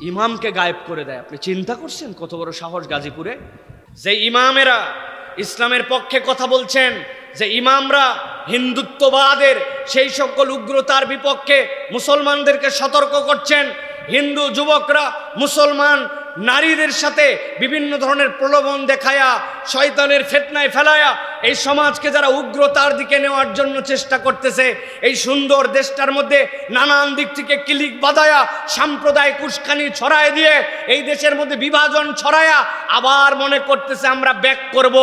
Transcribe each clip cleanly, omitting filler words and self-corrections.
ইমামকে গায়েব করে দেয়। আপনি চিন্তা করছেন কত বড় সাহস গাজীপুরে? যে ইমামেরা ইসলামের পক্ষে কথা বলছেন, যে ইমামরা হিন্দুত্ববাদের সেই সকল উগ্রতার বিপক্ষে মুসলমানদেরকে সতর্ক করছেন, হিন্দু যুবকরা মুসলমান নারীদের সাথে বিভিন্ন ধরনের প্রলোভন দেখায়া শয়তানের ফিতনায় ফেলায়া এই সমাজকে যারা উগ্রতার দিকে নেওয়ার জন্য চেষ্টা করতেছে, এই সুন্দর দেশটার মধ্যে নানান দিক থেকে ক্লিক বাঁধায়া সাম্প্রদায়িক উস্কানি ছড়ায় দিয়ে এই দেশের মধ্যে বিভাজন ছড়ায়া আবার মনে করতেছে আমরা ব্যাক করব,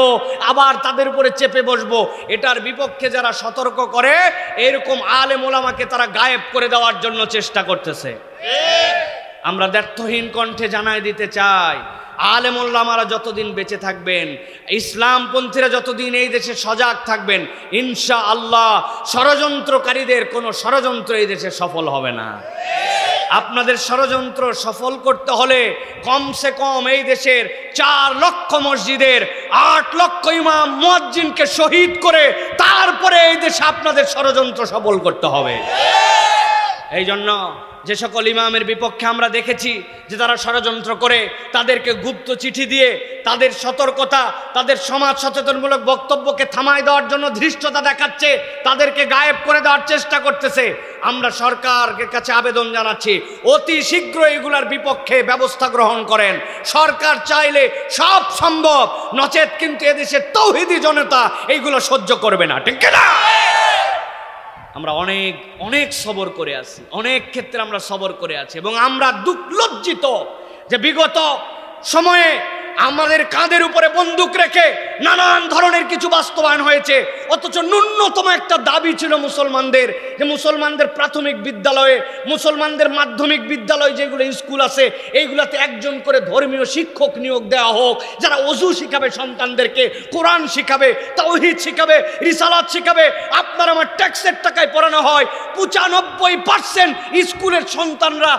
আবার তাদের উপরে চেপে বসবো। এটার বিপক্ষে যারা সতর্ক করে এরকম আলেম ওলামাকে তারা গায়েব করে দেওয়ার জন্য চেষ্টা করতেছে। আমরা দ্ব্যর্থহীন কণ্ঠে জানাই দিতে চাই, আলেম ওলামারা যতদিন বেঁচে থাকবেন, ইসলামপন্থীরা যতদিন এই দেশে সজাগ থাকবেন, ইনশাআল্লাহ ষড়যন্ত্রকারীদের কোনো ষড়যন্ত্র এই দেশে সফল হবে না। আপনাদের ষড়যন্ত্র সফল করতে হলে কমসে কম এই দেশের 4 লক্ষ মসজিদের 8 লক্ষ ইমাম মুয়াজ্জিনকে শহীদ করে তারপরে এই দেশে আপনাদের ষড়যন্ত্র সফল করতে হবে। এই জন্য যে সকল ইমামের বিপক্ষে আমরা দেখেছি যে তারা ষড়যন্ত্র করে, তাদেরকে গুপ্ত চিঠি দিয়ে তাদের সতর্কতা, তাদের সমাজ সচেতনমূলক বক্তব্যকে থামায় দেওয়ার জন্য ধৃষ্টতা দেখাচ্ছে, তাদেরকে গায়েব করে দেওয়ার চেষ্টা করতেছে। আমরা সরকারের কাছে আবেদন জানাচ্ছি, অতি শীঘ্র এগুলার বিপক্ষে ব্যবস্থা গ্রহণ করেন। সরকার চাইলে সব সম্ভব, নচেত কিন্তু এদেশের তৌহিদি জনতা এইগুলো সহ্য করবে না, ঠিক না? আমরা অনেক অনেক সবর করে আছি, অনেক ক্ষেত্রে আমরা সবর করে আছি, এবং আমরা লজ্জিত যে বিগত সময়ে আমাদের কাঁধের উপরে বন্দুক রেখে নানান ধরনের কিছু বাস্তবায়ন হয়েছে, অথচ ন্যূনতম একটা দাবি ছিল মুসলমানদের, যে মুসলমানদের প্রাথমিক বিদ্যালয়ে, মুসলমানদের মাধ্যমিক বিদ্যালয় যেগুলো স্কুল আছে এইগুলাতে একজন করে ধর্মীয় শিক্ষক নিয়োগ দেওয়া হোক, যারা ওযু শিখাবে সন্তানদেরকে, কোরআন শিখাবে, তাওহীদ শিখাবে, রিসালাত শিখাবে। আপনার আমার ট্যাক্সের টাকায় পড়ানো হয়, 95% স্কুলের সন্তানরা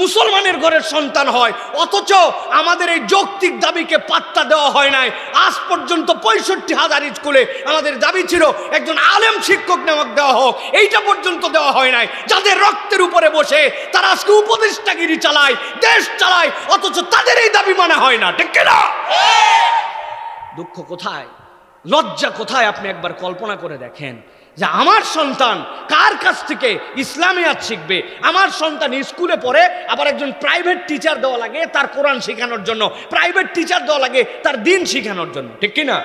মুসলমানের ঘরের সন্তান হয়, অথচ আমাদের এই যৌক্তিক দাবিকে পাত্তা দেওয়া হয় নাই। আজ পর্যন্ত 65,000 স্কুলে আমাদের দাবি ছিল একজন আলেম শিক্ষক নামক দেওয়া হোক, এইটা পর্যন্ত দেওয়া হয় নাই। যাদের রক্তের উপরে বসে তারা আজকে উপদেষ্টাগিরি চালায়, দেশ চালায়, অথচ তাদের এই দাবি মানা হয় না, ঠিক না? দুঃখ কোথায়, লজ্জা কোথায়? আপনি একবার কল্পনা করে দেখেন যে আমার সন্তান কার কাছ থেকে ইসলামিয়াত শিখবে? আমার সন্তান স্কুলে পড়ে, আবার একজন প্রাইভেট টিচার দেওয়া লাগে তার কোরআন শেখানোর জন্য, প্রাইভেট টিচার দেওয়া লাগে তার দিন শেখানোর জন্য, ঠিক কিনা?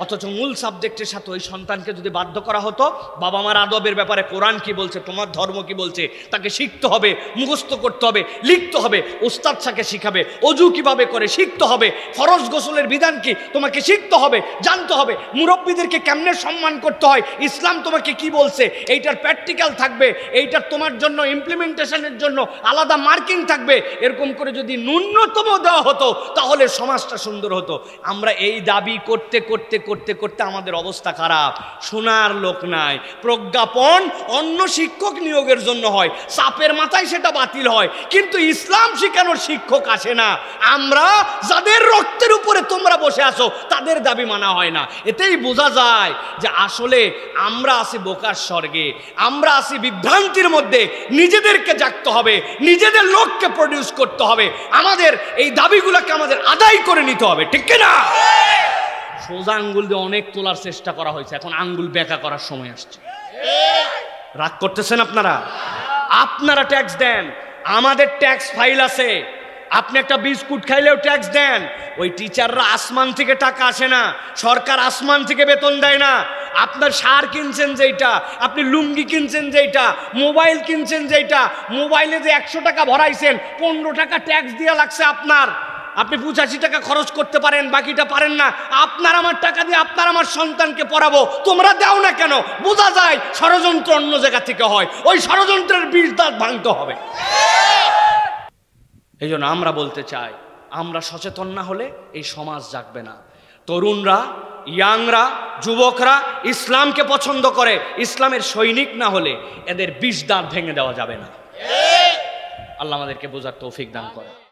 অথচ মূল সাবজেক্টের সাথে ওই সন্তানকে যদি বাধ্য করা হতো, বাবা মার আদবের ব্যাপারে কোরআন কি বলছে, তোমার ধর্ম কি বলছে, তাকে শিখতে হবে, মুখস্থ করতে হবে, লিখতে হবে, উস্তাদ সাকে শিখাবে, অজু কিভাবে করে শিখতে হবে, ফরজ গোসলের বিধান কি তোমাকে শিখতে হবে, জানতে হবে, মুরব্বীদেরকে কেমনে সম্মান করতে হয়, ইসলাম তোমাকে কি বলছে, এইটার প্র্যাকটিক্যাল থাকবে, এইটার তোমার জন্য ইমপ্লিমেন্টেশনের জন্য আলাদা মার্কিং থাকবে। এরকম করে যদি ন্যূনতম দেওয়া হতো তাহলে সমাজটা সুন্দর হতো। আমরা এই দাবি করতে করতে করতে করতে আমাদের অবস্থা খারাপ, শোনার লোক নাই। প্রজ্ঞাপন অন্য শিক্ষক নিয়োগের জন্য হয়, চাপের মাথায় সেটা বাতিল হয়, কিন্তু ইসলাম শেখানোর শিক্ষক আসে না। আমরা যাদের রক্তের উপরে তোমরা বসে আছো তাদের দাবি মানা হয় না। এতেই বোঝা যায় যে আসলে আমরা আছি বোকার স্বর্গে, আমরা আছি বিভ্রান্তির মধ্যে। নিজেদেরকে জাগতে হবে, নিজেদের লোককে প্রডিউস করতে হবে, আমাদের এই দাবিগুলোকে আমাদের আদায় করে নিতে হবে, ঠিক না? সোজা আঙ্গুল দিয়ে অনেক তোলার চেষ্টা করা হয়েছে, এখন আঙ্গুল বেঁকা করার সময় আসছে। রাগ করতেছেন আপনারা? আপনারা ট্যাক্স দেন, আমাদের ট্যাক্স ফাইল আছে। আপনি একটা বিস্কুট খাইলেও ট্যাক্স দেন। ওই টিচাররা আসমান থেকে টাকা আসে না, সরকার আসমান থেকে বেতন দেয় না। আপনার সার কিনছেন যেটা, আপনি লুঙ্গি কিনছেন যেটা, মোবাইল কিনছেন যেটা, মোবাইলে যে 100 টাকা ভরাইছেন 15 টাকা ট্যাক্স দেওয়া লাগছে আপনার। আপনি 85 টাকা খরচ করতে পারেন, বাকিটা পারেন না। আপনার আমার টাকা দিয়ে আপনার আমার সন্তানকে পড়াবো, তোমরা দাও না কেন? বোঝা যায় ষড়যন্ত্র অন্য জায়গা থেকে হয়, ওই ষড়যন্ত্রের বীজ দাঁত ভাঙতে হবে। এই জন্য আমরা বলতে চাই, আমরা সচেতন না হলে এই সমাজ জাগবে না। তরুণরা, ইয়াংরা, যুবকরা ইসলামকে পছন্দ করে, ইসলামের সৈনিক না হলে এদের বিষ দাঁত ভেঙে দেওয়া যাবে না। আল্লাহ আমাদেরকে বোঝার তৌফিক দান করে।